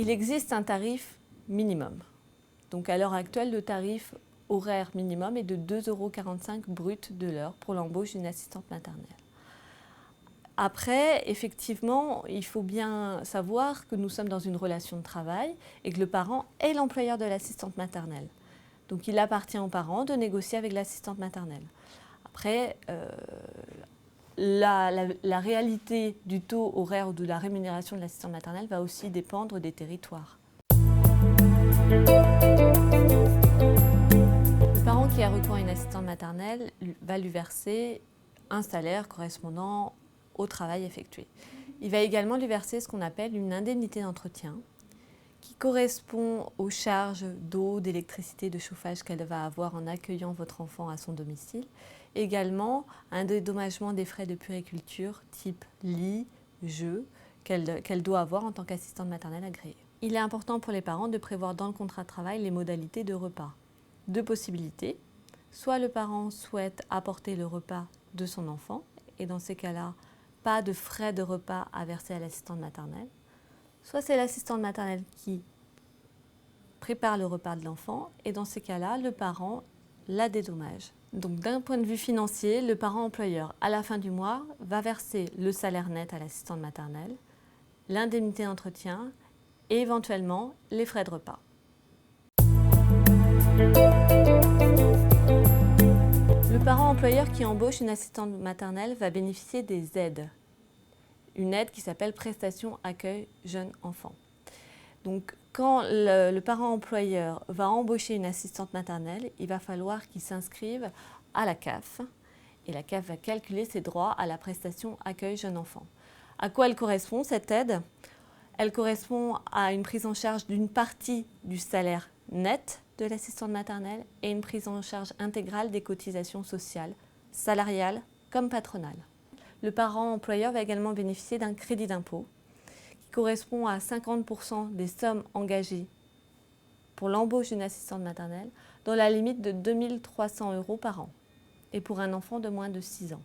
Il existe un tarif minimum. Donc à l'heure actuelle, le tarif horaire minimum est de 2,45 € brut de l'heure pour l'embauche d'une assistante maternelle. Après, effectivement, il faut bien savoir que nous sommes dans une relation de travail et que le parent est l'employeur de l'assistante maternelle. Donc il appartient aux parents de négocier avec l'assistante maternelle. Après, la réalité du taux horaire ou de la rémunération de l'assistante maternelle va aussi dépendre des territoires. Le parent qui a recours à une assistante maternelle va lui verser un salaire correspondant au travail effectué. Il va également lui verser ce qu'on appelle une indemnité d'entretien qui correspond aux charges d'eau, d'électricité, de chauffage qu'elle va avoir en accueillant votre enfant à son domicile. Également un dédommagement des frais de puériculture type lit, jeux qu'elle doit avoir en tant qu'assistante maternelle agréée. Il est important pour les parents de prévoir dans le contrat de travail les modalités de repas. Deux possibilités, soit le parent souhaite apporter le repas de son enfant et dans ces cas-là, pas de frais de repas à verser à l'assistante maternelle. Soit c'est l'assistante maternelle qui prépare le repas de l'enfant et dans ces cas-là, le parent la dédommage. Donc d'un point de vue financier, le parent employeur, à la fin du mois, va verser le salaire net à l'assistante maternelle, l'indemnité d'entretien et éventuellement les frais de repas. Le parent employeur qui embauche une assistante maternelle va bénéficier des aides. Une aide qui s'appelle prestation accueil jeune enfant. Donc quand le parent employeur va embaucher une assistante maternelle, il va falloir qu'il s'inscrive à la CAF et la CAF va calculer ses droits à la prestation accueil jeune enfant. À quoi elle correspond cette aide? Elle correspond à une prise en charge d'une partie du salaire net de l'assistante maternelle et une prise en charge intégrale des cotisations sociales, salariales comme patronales. Le parent employeur va également bénéficier d'un crédit d'impôt qui correspond à 50% des sommes engagées pour l'embauche d'une assistante maternelle dans la limite de 2 300 € par an et pour un enfant de moins de 6 ans.